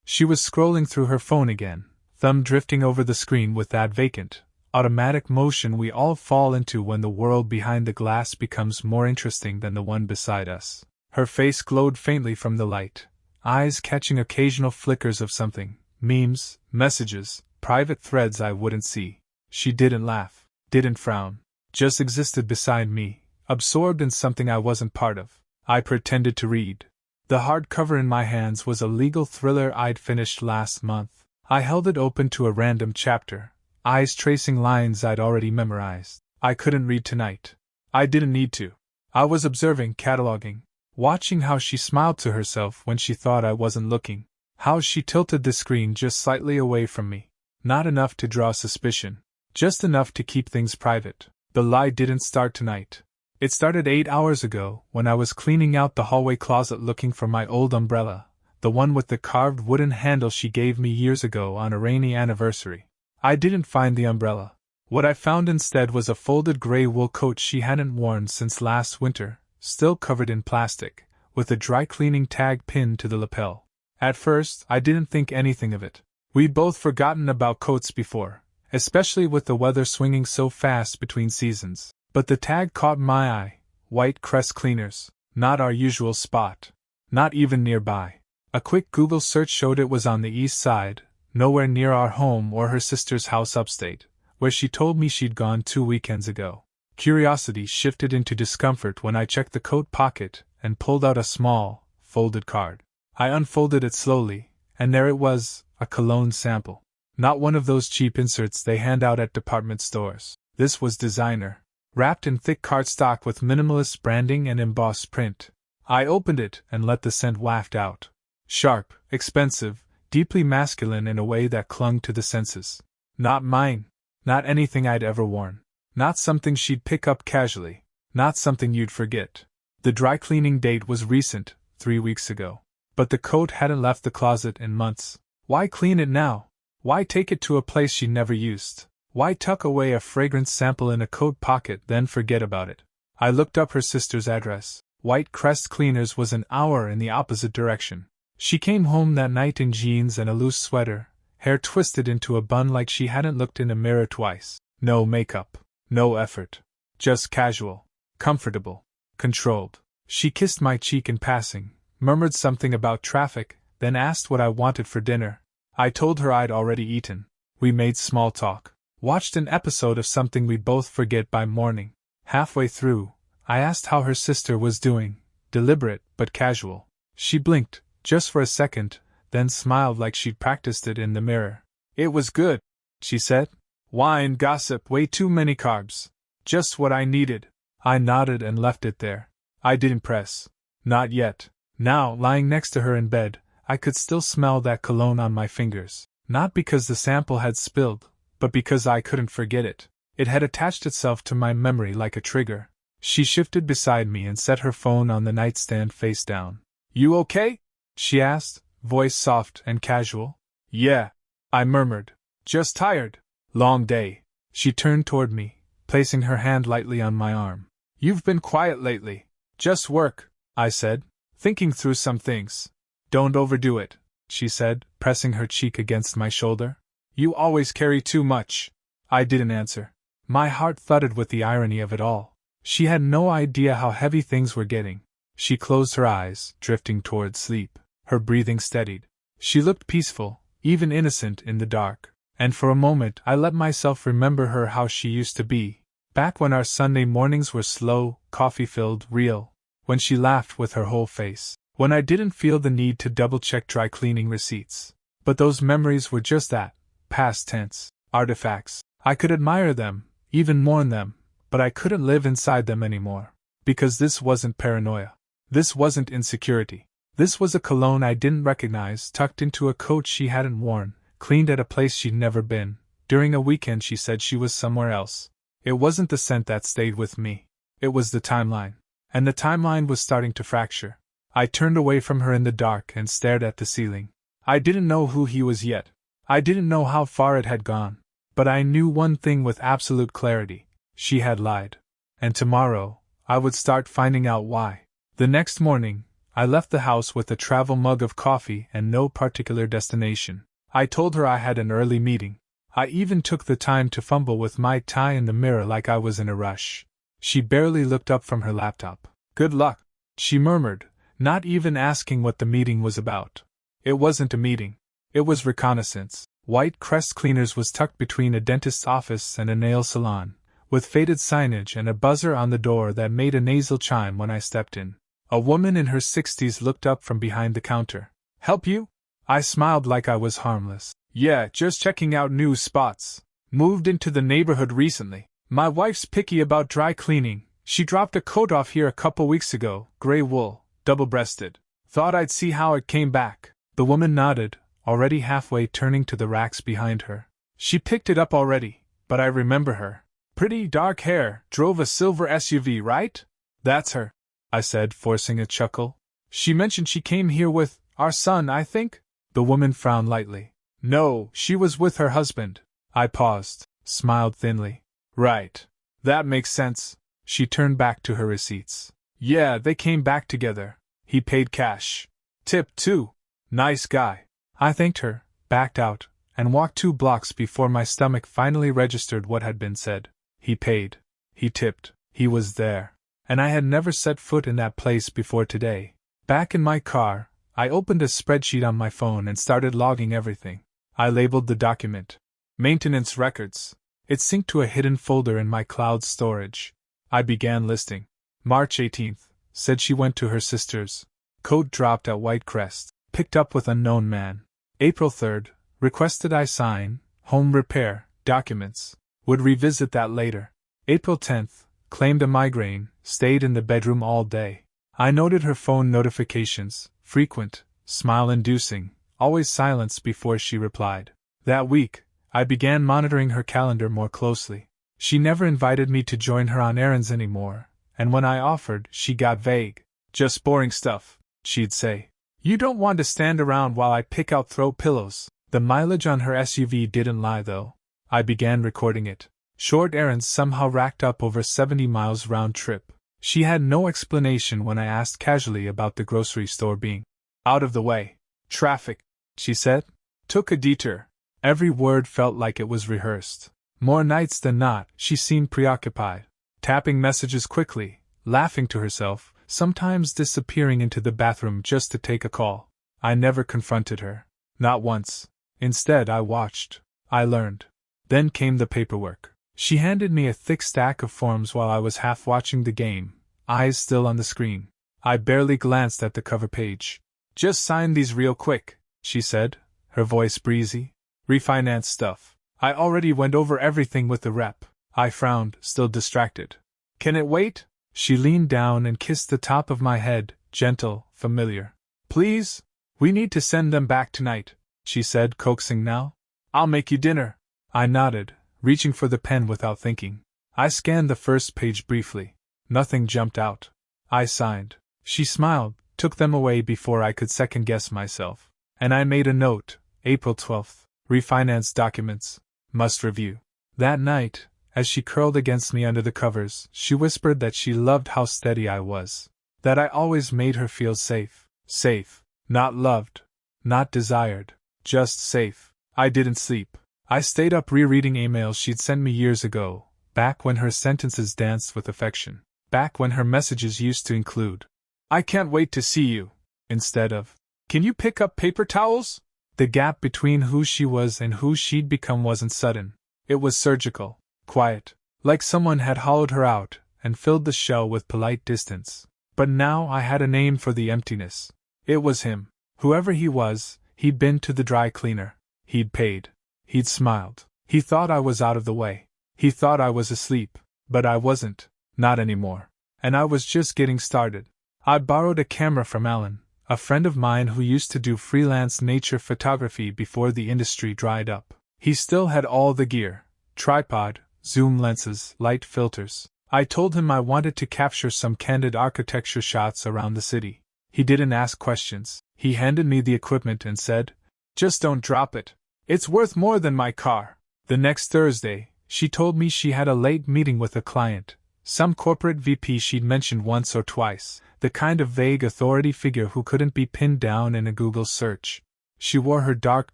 She was scrolling through her phone again, thumb drifting over the screen with that vacant, automatic motion we all fall into when the world behind the glass becomes more interesting than the one beside us. Her face glowed faintly from the light, eyes catching occasional flickers of something, memes, messages, private threads I wouldn't see. She didn't laugh, didn't frown, just existed beside me, absorbed in something I wasn't part of. I pretended to read. The hardcover in my hands was a legal thriller I'd finished last month. I held it open to a random chapter, eyes tracing lines I'd already memorized. I couldn't read tonight. I didn't need to. I was observing, cataloging, watching how she smiled to herself when she thought I wasn't looking, how she tilted the screen just slightly away from me. Not enough to draw suspicion, just enough to keep things private. The lie didn't start tonight. It started 8 hours ago, when I was cleaning out the hallway closet looking for my old umbrella, the one with the carved wooden handle she gave me years ago on a rainy anniversary. I didn't find the umbrella. What I found instead was a folded gray wool coat she hadn't worn since last winter, still covered in plastic, with a dry cleaning tag pinned to the lapel. At first, I didn't think anything of it. We'd both forgotten about coats before, especially with the weather swinging so fast between seasons. But the tag caught my eye. White Crest Cleaners. Not our usual spot. Not even nearby. A quick Google search showed it was on the east side, nowhere near our home or her sister's house upstate, where she told me she'd gone 2 weekends ago. Curiosity shifted into discomfort when I checked the coat pocket and pulled out a small, folded card. I unfolded it slowly, and there it was, a cologne sample. Not one of those cheap inserts they hand out at department stores. This was designer. Wrapped in thick cardstock with minimalist branding and embossed print. I opened it and let the scent waft out. Sharp, expensive, deeply masculine in a way that clung to the senses. Not mine. Not anything I'd ever worn. Not something she'd pick up casually. Not something you'd forget. The dry cleaning date was recent, 3 weeks ago. But the coat hadn't left the closet in months. Why clean it now? Why take it to a place she never used? Why tuck away a fragrance sample in a coat pocket then forget about it? I looked up her sister's address. White Crest Cleaners was an hour in the opposite direction. She came home that night in jeans and a loose sweater, hair twisted into a bun like she hadn't looked in a mirror twice. No makeup. No effort. Just casual. Comfortable. Controlled. She kissed my cheek in passing, murmured something about traffic, then asked what I wanted for dinner. I told her I'd already eaten. We made small talk. Watched an episode of something we'd both forget by morning. Halfway through, I asked how her sister was doing, deliberate but casual. She blinked, just for a second, then smiled like she'd practiced it in the mirror. It was good, she said. Wine, gossip, way too many carbs. Just what I needed. I nodded and left it there. I didn't press. Not yet. Now, lying next to her in bed, I could still smell that cologne on my fingers. Not because the sample had spilled, but because I couldn't forget it. It had attached itself to my memory like a trigger. She shifted beside me and set her phone on the nightstand face down. You okay? She asked, voice soft and casual. Yeah, I murmured. Just tired. Long day. She turned toward me, placing her hand lightly on my arm. You've been quiet lately. Just work, I said, thinking through some things. Don't overdo it, she said, pressing her cheek against my shoulder. You always carry too much. I didn't answer. My heart thudded with the irony of it all. She had no idea how heavy things were getting. She closed her eyes, drifting toward sleep. Her breathing steadied. She looked peaceful, even innocent in the dark. And for a moment I let myself remember her how she used to be, back when our Sunday mornings were slow, coffee-filled, real, when she laughed with her whole face, when I didn't feel the need to double-check dry cleaning receipts. But those memories were just that. Past tense, artifacts. I could admire them, even mourn them, but I couldn't live inside them anymore. Because this wasn't paranoia. This wasn't insecurity. This was a cologne I didn't recognize tucked into a coat she hadn't worn, cleaned at a place she'd never been. During a weekend she said she was somewhere else. It wasn't the scent that stayed with me. It was the timeline. And the timeline was starting to fracture. I turned away from her in the dark and stared at the ceiling. I didn't know who he was yet. I didn't know how far it had gone. But I knew one thing with absolute clarity. She had lied. And tomorrow, I would start finding out why. The next morning, I left the house with a travel mug of coffee and no particular destination. I told her I had an early meeting. I even took the time to fumble with my tie in the mirror like I was in a rush. She barely looked up from her laptop. "Good luck," she murmured, not even asking what the meeting was about. It wasn't a meeting. It was Reconnaissance. White Crest Cleaners was tucked between a dentist's office and a nail salon, with faded signage and a buzzer on the door that made a nasal chime when I stepped in. A woman in her 60s looked up from behind the counter. "Help you?" I smiled like I was harmless. "Yeah, just checking out new spots. Moved into the neighborhood recently. My wife's picky about dry cleaning. She dropped a coat off here a couple weeks ago, gray wool, double-breasted. Thought I'd see how it came back." The woman nodded, already halfway turning to the racks behind her. "She picked it up already, but I remember her. Pretty dark hair, drove a silver SUV, right?" "That's her," I said, forcing a chuckle. "She mentioned she came here with our son, I think?" The woman frowned lightly. "No, she was with her husband." I paused, smiled thinly. "Right. That makes sense." She turned back to her receipts. "Yeah, they came back together. He paid cash. Tip, too. Nice guy." I thanked her, backed out, and walked 2 blocks before my stomach finally registered what had been said. He paid. He tipped. He was there. And I had never set foot in that place before today. Back in my car, I opened a spreadsheet on my phone and started logging everything. I labeled the document Maintenance Records. It synced to a hidden folder in my cloud storage. I began listing. March 18th, said she went to her sister's. Coat dropped at White Crest. Picked up with unknown man. April 3rd, requested I sign, home repair, documents. Would revisit that later. April 10th, claimed a migraine, stayed in the bedroom all day. I noted her phone notifications, frequent, smile-inducing, always silenced before she replied. That week, I began monitoring her calendar more closely. She never invited me to join her on errands anymore, and when I offered, she got vague. "Just boring stuff," she'd say. "You don't want to stand around while I pick out throw pillows." The mileage on her SUV didn't lie, though. I began recording it. Short errands somehow racked up over 70 miles round trip. She had no explanation when I asked casually about the grocery store being out of the way. "Traffic," she said. "Took a detour." Every word felt like it was rehearsed. More nights than not, she seemed preoccupied, tapping messages quickly, laughing to herself, sometimes disappearing into the bathroom just to take a call. I never confronted her. Not once. Instead, I watched. I learned. Then came the paperwork. She handed me a thick stack of forms while I was half watching the game, eyes still on the screen. I barely glanced at the cover page. "Just sign these real quick," she said, her voice breezy. "Refinance stuff. I already went over everything with the rep." I frowned, still distracted. "Can it wait?" She leaned down and kissed the top of my head, gentle, familiar. "Please? We need to send them back tonight," she said, coaxing now. "I'll make you dinner." I nodded, reaching for the pen without thinking. I scanned the first page briefly. Nothing jumped out. I signed. She smiled, took them away before I could second-guess myself. And I made a note, April 12th. Refinance documents. Must review. That night, as she curled against me under the covers, she whispered that she loved how steady I was. That I always made her feel safe. Safe. Not loved. Not desired. Just safe. I didn't sleep. I stayed up rereading emails she'd sent me years ago, back when her sentences danced with affection. Back when her messages used to include, "I can't wait to see you," instead of, "Can you pick up paper towels?" The gap between who she was and who she'd become wasn't sudden. It was surgical, quiet, like someone had hollowed her out and filled the shell with polite distance. But now I had a name for the emptiness. It was him. Whoever he was, he'd been to the dry cleaner. He'd paid. He'd smiled. He thought I was out of the way. He thought I was asleep. But I wasn't. Not anymore. And I was just getting started. I borrowed a camera from Alan, a friend of mine who used to do freelance nature photography before the industry dried up. He still had all the gear: tripod, zoom lenses, light filters. I told him I wanted to capture some candid architecture shots around the city. He didn't ask questions. He handed me the equipment and said, "Just don't drop it. It's worth more than my car." The next Thursday, she told me she had a late meeting with a client, Some corporate VP she'd mentioned once or twice, the kind of vague authority figure who couldn't be pinned down in a Google search. She wore her dark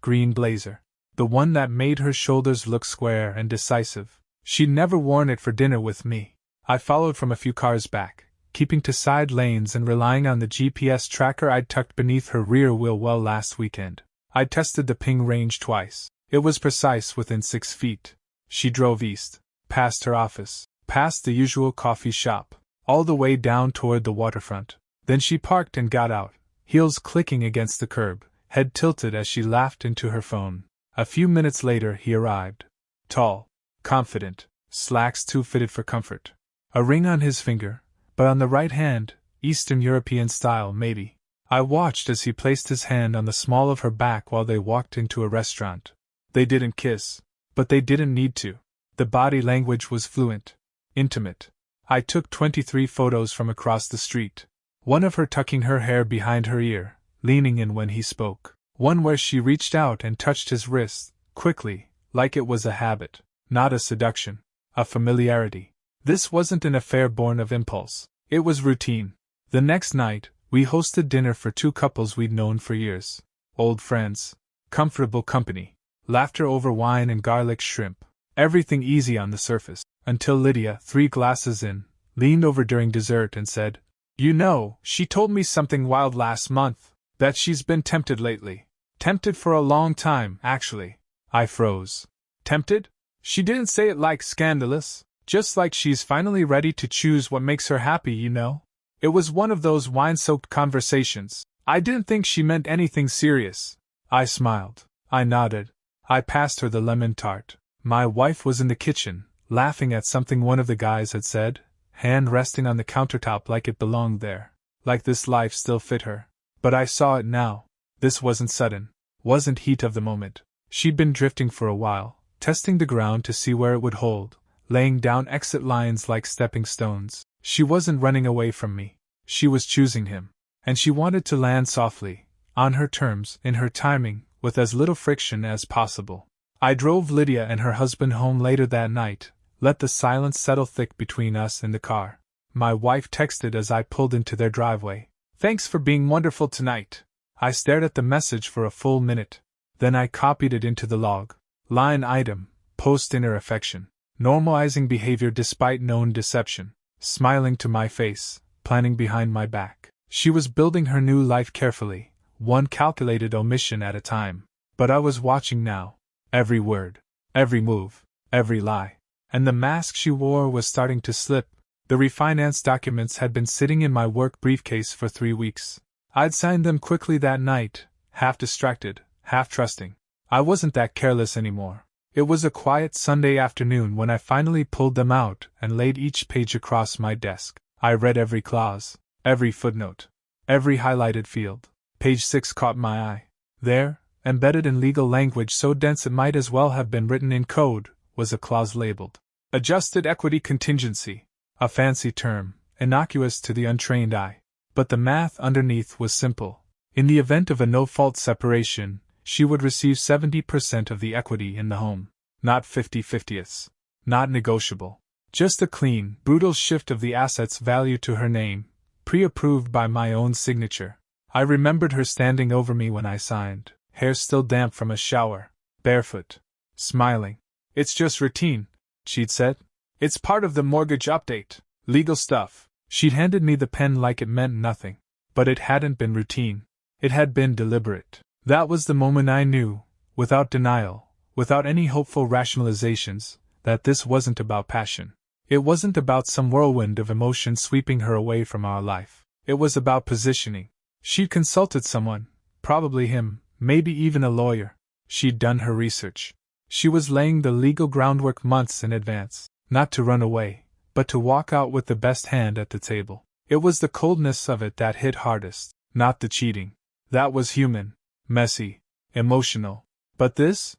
green blazer, the one that made her shoulders look square and decisive. She'd never worn it for dinner with me. I followed from a few cars back, keeping to side lanes and relying on the GPS tracker I'd tucked beneath her rear wheel well last weekend. I tested the ping range twice. It was precise within 6 feet. She drove east, past her office, past the usual coffee shop, all the way down toward the waterfront. Then she parked and got out, heels clicking against the curb, head tilted as she laughed into her phone. A few minutes later he arrived. Tall, confident, slacks too fitted for comfort. A ring on his finger, but on the right hand, Eastern European style maybe. I watched as he placed his hand on the small of her back while they walked into a restaurant. They didn't kiss, but they didn't need to. The body language was fluent, intimate. I took 23 photos from across the street. One of her tucking her hair behind her ear, leaning in when he spoke. One where she reached out and touched his wrist, quickly, like it was a habit, not a seduction, a familiarity. This wasn't an affair born of impulse. It was routine. The next night, we hosted dinner for 2 couples we'd known for years. Old friends. Comfortable company. Laughter over wine and garlic shrimp. Everything easy on the surface. Until Lydia, 3 glasses in, leaned over during dessert and said, "You know, she told me something wild last month. That she's been tempted lately. Tempted for a long time, actually." I froze. Tempted? She didn't say it like scandalous. Just like she's finally ready to choose what makes her happy, you know? It was one of those wine-soaked conversations. I didn't think she meant anything serious. I smiled. I nodded. I passed her the lemon tart. My wife was in the kitchen, laughing at something one of the guys had said, hand resting on the countertop like it belonged there. Like this life still fit her. But I saw it now. This wasn't sudden. Wasn't heat of the moment. She'd been drifting for a while, testing the ground to see where it would hold, laying down exit lines like stepping stones. She wasn't running away from me. She was choosing him. And she wanted to land softly, on her terms, in her timing, with as little friction as possible. I drove Lydia and her husband home later that night, let the silence settle thick between us in the car. My wife texted as I pulled into their driveway. "Thanks for being wonderful tonight." I stared at the message for a full minute. Then I copied it into the log. Line item, post inner affection. Normalizing behavior despite known deception. Smiling to my face, planning behind my back. She was building her new life carefully, one calculated omission at a time. But I was watching now. Every word, every move, every lie. And the mask she wore was starting to slip. The refinance documents had been sitting in my work briefcase for 3 weeks. I'd signed them quickly that night, half distracted, half trusting. I wasn't that careless anymore. It was a quiet Sunday afternoon when I finally pulled them out and laid each page across my desk. I read every clause, every footnote, every highlighted field. Page 6 caught my eye. There, embedded in legal language so dense it might as well have been written in code, was a clause labeled Adjusted Equity Contingency. A fancy term, innocuous to the untrained eye. But the math underneath was simple. In the event of a no-fault separation, she would receive 70% of the equity in the home. Not 50/50ths. Not negotiable. Just a clean, brutal shift of the asset's value to her name, pre-approved by my own signature. I remembered her standing over me when I signed, hair still damp from a shower, barefoot, smiling. "It's just routine," she'd said. "It's part of the mortgage update. Legal stuff." She'd handed me the pen like it meant nothing. But it hadn't been routine. It had been deliberate. That was the moment I knew, without denial, without any hopeful rationalizations, that this wasn't about passion. It wasn't about some whirlwind of emotion sweeping her away from our life. It was about positioning. She'd consulted someone, probably him, maybe even a lawyer. She'd done her research. She was laying the legal groundwork months in advance, not to run away, but to walk out with the best hand at the table. It was the coldness of it that hit hardest, not the cheating. That was human, messy, emotional. But this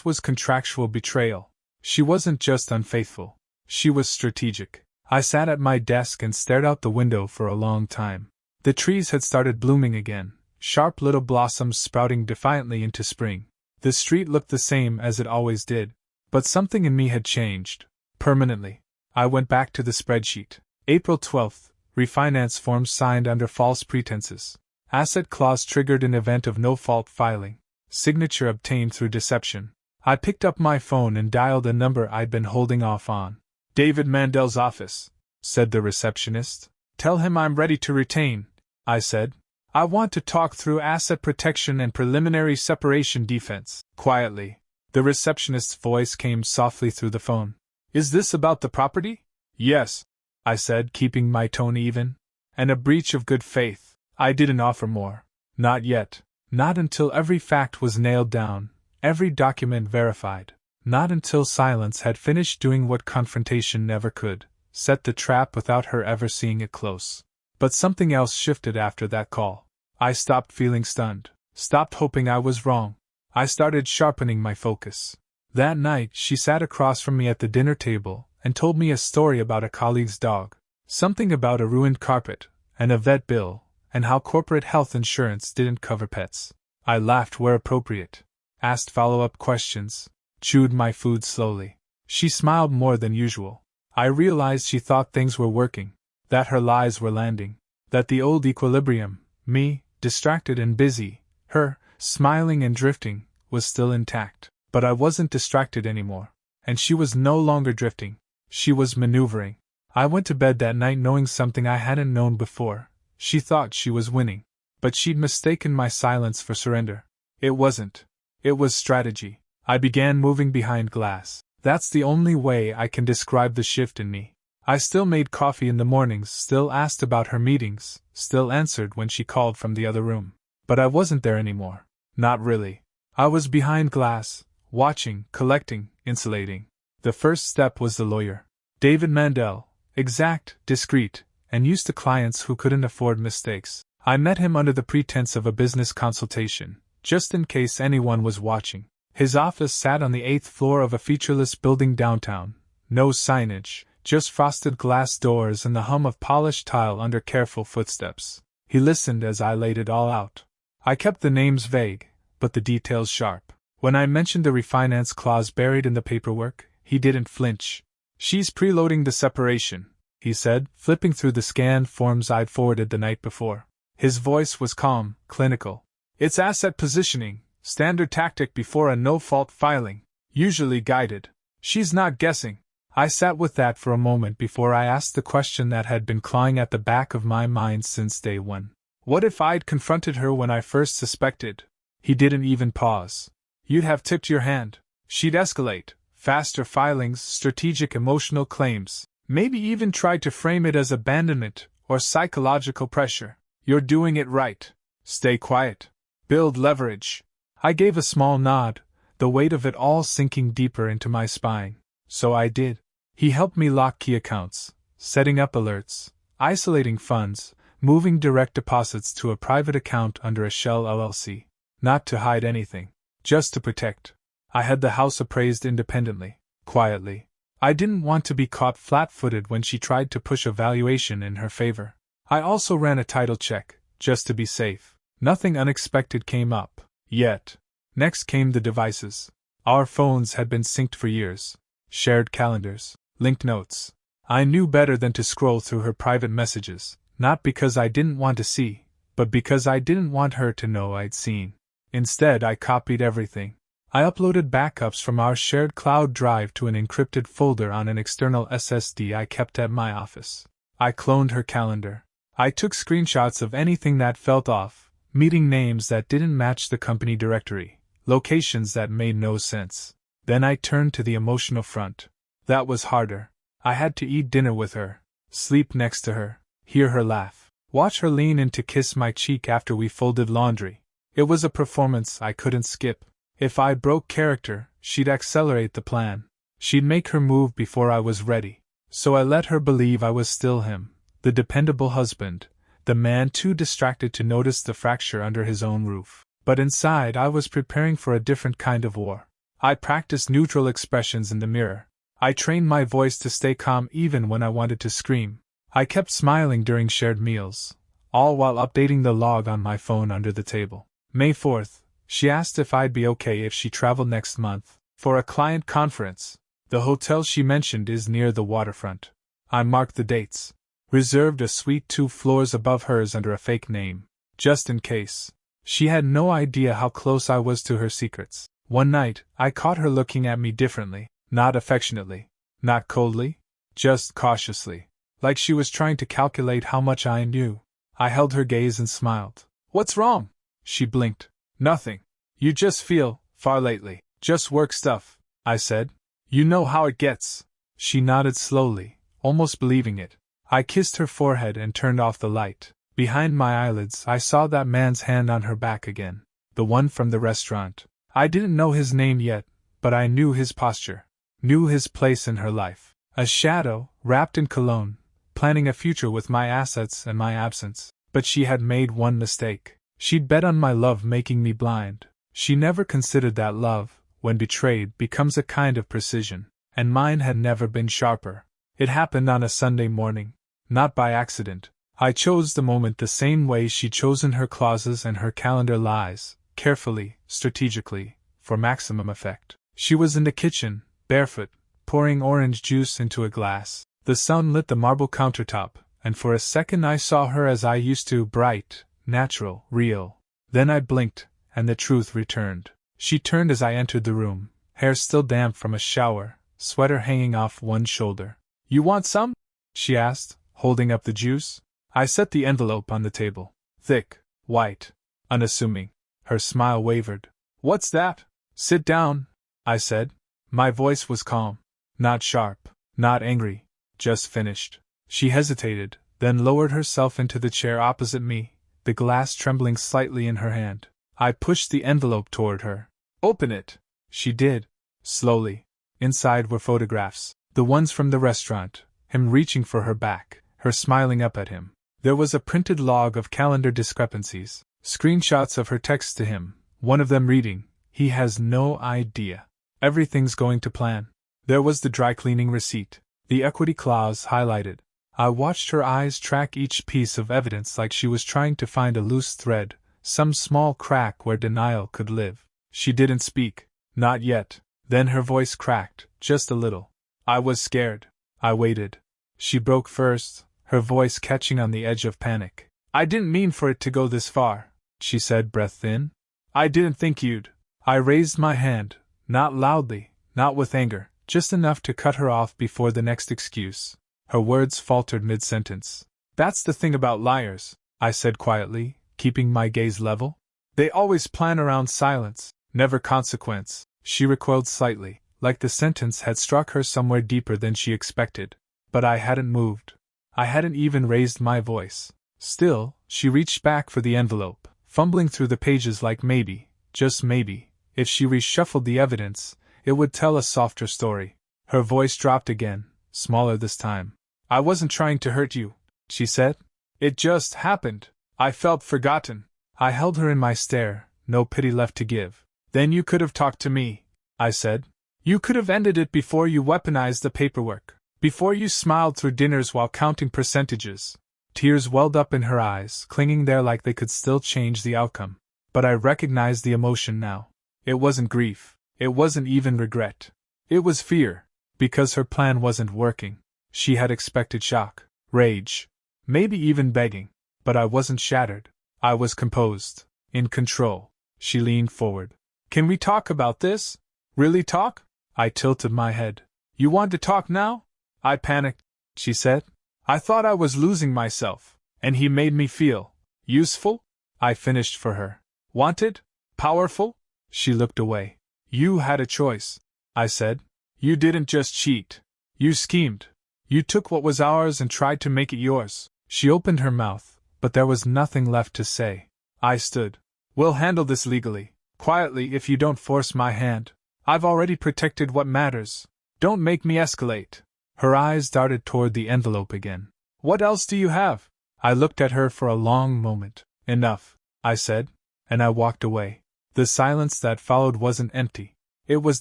was contractual betrayal. She wasn't just unfaithful. She was strategic. I sat at my desk and stared out the window for a long time. The trees had started blooming again, sharp little blossoms sprouting defiantly into spring. The street looked the same as it always did. But something in me had changed. Permanently. I went back to the spreadsheet. April 12th, refinance forms signed under false pretenses. Asset clause triggered in event of no-fault filing. Signature obtained through deception. I picked up my phone and dialed a number I'd been holding off on. David Mandel's office, said the receptionist. Tell him I'm ready to retain, I said. I want to talk through asset protection and preliminary separation defense. Quietly, the receptionist's voice came softly through the phone. Is this about the property? Yes, I said, keeping my tone even. And a breach of good faith. I didn't offer more. Not yet. Not until every fact was nailed down, every document verified. Not until silence had finished doing what confrontation never could, set the trap without her ever seeing it close. But something else shifted after that call. I stopped feeling stunned, stopped hoping I was wrong. I started sharpening my focus. That night, she sat across from me at the dinner table and told me a story about a colleague's dog. Something about a ruined carpet, and a vet bill, and how corporate health insurance didn't cover pets. I laughed where appropriate, asked follow-up questions, chewed my food slowly. She smiled more than usual. I realized she thought things were working, that her lies were landing, that the old equilibrium, me, distracted and busy, her, smiling and drifting, was still intact. But I wasn't distracted anymore, and she was no longer drifting. She was maneuvering. I went to bed that night knowing something I hadn't known before. She thought she was winning, but she'd mistaken my silence for surrender. It wasn't. It was strategy. I began moving behind glass. That's the only way I can describe the shift in me. I still made coffee in the mornings, still asked about her meetings, still answered when she called from the other room. But I wasn't there anymore. Not really. I was behind glass, watching, collecting, insulating. The first step was the lawyer. David Mandel, exact, discreet, and used to clients who couldn't afford mistakes. I met him under the pretense of a business consultation, just in case anyone was watching. His office sat on the 8th floor of a featureless building downtown. No signage, just frosted glass doors and the hum of polished tile under careful footsteps. He listened as I laid it all out. I kept the names vague, but the details sharp. When I mentioned the refinance clause buried in the paperwork, he didn't flinch. She's preloading the separation, he said, flipping through the scanned forms I'd forwarded the night before. His voice was calm, clinical. It's asset positioning, standard tactic before a no-fault filing, usually guided. She's not guessing. I sat with that for a moment before I asked the question that had been clawing at the back of my mind since day one. What if I'd confronted her when I first suspected? He didn't even pause. You'd have tipped your hand. She'd escalate. Faster filings, strategic emotional claims. Maybe even tried to frame it as abandonment or psychological pressure. You're doing it right. Stay quiet. Build leverage. I gave a small nod, the weight of it all sinking deeper into my spine. So I did. He helped me lock key accounts, setting up alerts, isolating funds, moving direct deposits to a private account under a shell LLC. Not to hide anything, just to protect. I had the house appraised independently, quietly. I didn't want to be caught flat-footed when she tried to push a valuation in her favor. I also ran a title check, just to be safe. Nothing unexpected came up, yet. Next came the devices. Our phones had been synced for years. Shared calendars, linked notes. I knew better than to scroll through her private messages, not because I didn't want to see, but because I didn't want her to know I'd seen. Instead, I copied everything. I uploaded backups from our shared cloud drive to an encrypted folder on an external SSD I kept at my office. I cloned her calendar. I took screenshots of anything that felt off, meeting names that didn't match the company directory, locations that made no sense. Then I turned to the emotional front. That was harder. I had to eat dinner with her, sleep next to her, hear her laugh, watch her lean in to kiss my cheek after we folded laundry. It was a performance I couldn't skip. If I broke character, she'd accelerate the plan. She'd make her move before I was ready. So I let her believe I was still him, the dependable husband, the man too distracted to notice the fracture under his own roof. But inside I was preparing for a different kind of war. I practiced neutral expressions in the mirror. I trained my voice to stay calm even when I wanted to scream. I kept smiling during shared meals, all while updating the log on my phone under the table. May 4th, she asked if I'd be okay if she traveled next month for a client conference. The hotel she mentioned is near the waterfront. I marked the dates. Reserved a suite 2 floors above hers under a fake name. Just in case. She had no idea how close I was to her secrets. One night, I caught her looking at me differently. Not affectionately. Not coldly. Just cautiously. Like she was trying to calculate how much I knew. I held her gaze and smiled. What's wrong? She blinked. Nothing. You just feel, far lately. Just work stuff, I said. You know how it gets. She nodded slowly, almost believing it. I kissed her forehead and turned off the light. Behind my eyelids, I saw that man's hand on her back again. The one from the restaurant. I didn't know his name yet, but I knew his posture. Knew his place in her life. A shadow, wrapped in cologne, planning a future with my assets and my absence. But she had made one mistake. She'd bet on my love making me blind. She never considered that love, when betrayed, becomes a kind of precision. And mine had never been sharper. It happened on a Sunday morning. Not by accident. I chose the moment the same way she'd chosen her clauses and her calendar lies, carefully, strategically, for maximum effect. She was in the kitchen, barefoot, pouring orange juice into a glass. The sun lit the marble countertop, and for a second I saw her as I used to, bright, natural, real. Then I blinked, and the truth returned. She turned as I entered the room, hair still damp from a shower, sweater hanging off one shoulder. You want some? She asked, holding up the juice. I set the envelope on the table. Thick, white, unassuming. Her smile wavered. What's that? Sit down, I said. My voice was calm. Not sharp, not angry, just finished. She hesitated, then lowered herself into the chair opposite me, the glass trembling slightly in her hand. I pushed the envelope toward her. Open it. She did. Slowly. Inside were photographs. The ones from the restaurant, him reaching for her back, her smiling up at him. There was a printed log of calendar discrepancies, screenshots of her texts to him, one of them reading, "He has no idea. Everything's going to plan." There was the dry cleaning receipt, the equity clause highlighted. I watched her eyes track each piece of evidence like she was trying to find a loose thread, some small crack where denial could live. She didn't speak. Not yet. Then her voice cracked, just a little. I was scared. I waited. She broke first, her voice catching on the edge of panic. I didn't mean for it to go this far, she said, breath thin. I didn't think you'd. I raised my hand, not loudly, not with anger, just enough to cut her off before the next excuse. Her words faltered mid-sentence. That's the thing about liars, I said quietly, keeping my gaze level. They always plan around silence, never consequence. She recoiled slightly, like the sentence had struck her somewhere deeper than she expected. But I hadn't moved. I hadn't even raised my voice. Still, she reached back for the envelope, fumbling through the pages like maybe, just maybe, if she reshuffled the evidence, it would tell a softer story. Her voice dropped again, smaller this time. I wasn't trying to hurt you, she said. It just happened. I felt forgotten. I held her in my stare, no pity left to give. Then you could have talked to me, I said. You could have ended it before you weaponized the paperwork. Before you smiled through dinners while counting percentages. Tears welled up in her eyes, clinging there like they could still change the outcome. But I recognized the emotion now. It wasn't grief. It wasn't even regret. It was fear. Because her plan wasn't working. She had expected shock, rage, maybe even begging. But I wasn't shattered. I was composed, in control. She leaned forward. Can we talk about this? Really talk? I tilted my head. You want to talk now? I panicked, she said. I thought I was losing myself, and he made me feel useful? I finished for her. Wanted? Powerful? She looked away. You had a choice, I said. You didn't just cheat. You schemed. You took what was ours and tried to make it yours. She opened her mouth, but there was nothing left to say. I stood. We'll handle this legally, quietly if you don't force my hand. I've already protected what matters. Don't make me escalate. Her eyes darted toward the envelope again. What else do you have? I looked at her for a long moment. Enough, I said, and I walked away. The silence that followed wasn't empty. It was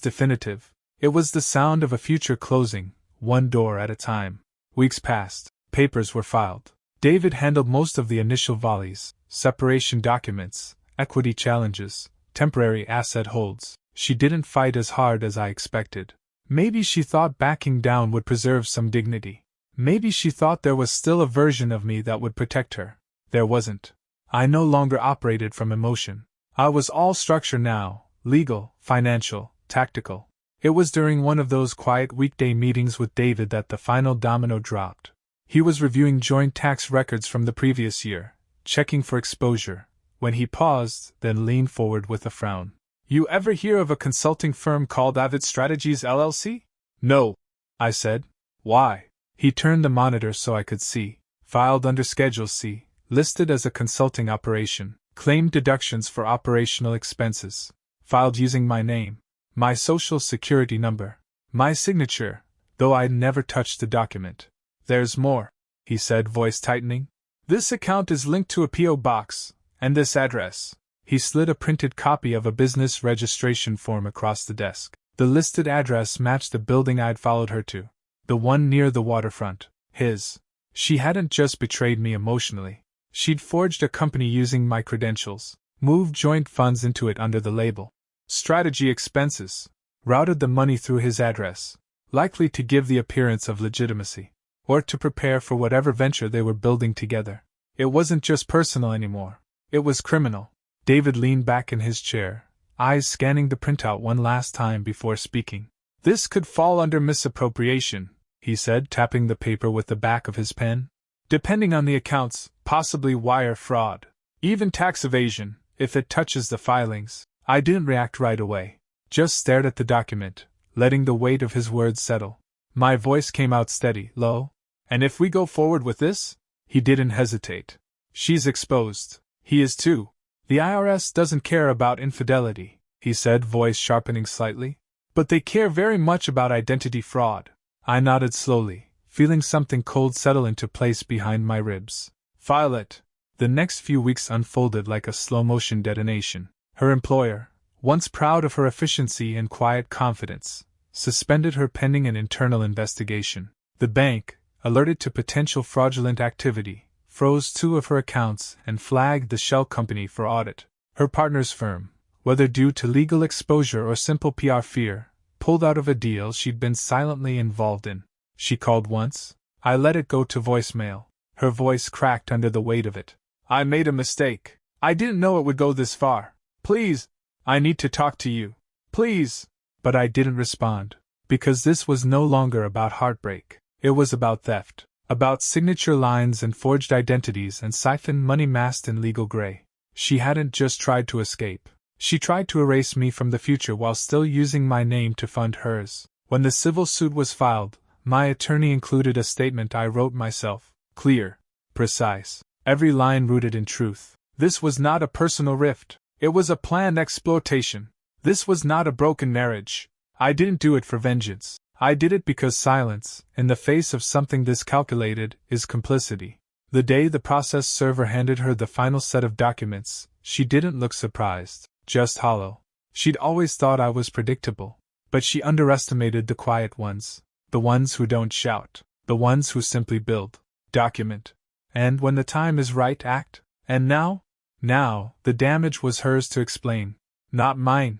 definitive. It was the sound of a future closing, one door at a time. Weeks passed. Papers were filed. David handled most of the initial volleys, separation documents, equity challenges, temporary asset holds. She didn't fight as hard as I expected. Maybe she thought backing down would preserve some dignity. Maybe she thought there was still a version of me that would protect her. There wasn't. I no longer operated from emotion. I was all structure now, legal, financial, tactical. It was during one of those quiet weekday meetings with David that the final domino dropped. He was reviewing joint tax records from the previous year, checking for exposure, when he paused, then leaned forward with a frown. You ever hear of a consulting firm called Avid Strategies LLC? No, I said. Why? He turned the monitor so I could see. Filed under Schedule C, listed as a consulting operation, claimed deductions for operational expenses. Filed using my name, my social security number, my signature, though I'd never touched the document. There's more, he said, voice tightening. This account is linked to a P.O. box, and this address. He slid a printed copy of a business registration form across the desk. The listed address matched the building I'd followed her to. The one near the waterfront. His. She hadn't just betrayed me emotionally. She'd forged a company using my credentials, moved joint funds into it under the label Strategy Expenses, routed the money through his address, likely to give the appearance of legitimacy, or to prepare for whatever venture they were building together. It wasn't just personal anymore. It was criminal. David leaned back in his chair, eyes scanning the printout one last time before speaking. This could fall under misappropriation, he said, tapping the paper with the back of his pen. Depending on the accounts, possibly wire fraud. Even tax evasion, if it touches the filings. I didn't react right away. Just stared at the document, letting the weight of his words settle. My voice came out steady, low. And if we go forward with this? He didn't hesitate. She's exposed. He is too. The IRS doesn't care about infidelity, he said, voice sharpening slightly. But they care very much about identity fraud. I nodded slowly, feeling something cold settle into place behind my ribs. File it. The next few weeks unfolded like a slow-motion detonation. Her employer, once proud of her efficiency and quiet confidence, suspended her pending an internal investigation. The bank, alerted to potential fraudulent activity, froze 2 of her accounts and flagged the shell company for audit. Her partner's firm, whether due to legal exposure or simple PR fear, pulled out of a deal she'd been silently involved in. She called once. I let it go to voicemail. Her voice cracked under the weight of it. I made a mistake. I didn't know it would go this far. Please, I need to talk to you. Please. But I didn't respond, because this was no longer about heartbreak. It was about theft. About signature lines and forged identities and siphoned money masked in legal gray. She hadn't just tried to escape. She tried to erase me from the future while still using my name to fund hers. When the civil suit was filed, my attorney included a statement I wrote myself. Clear. Precise. Every line rooted in truth. This was not a personal rift. It was a planned exploitation. This was not a broken marriage. I didn't do it for vengeance. I did it because silence, in the face of something this calculated, is complicity. The day the process server handed her the final set of documents, she didn't look surprised, just hollow. She'd always thought I was predictable. But she underestimated the quiet ones. The ones who don't shout. The ones who simply build. Document. And when the time is right, act. And now? Now, the damage was hers to explain. Not mine.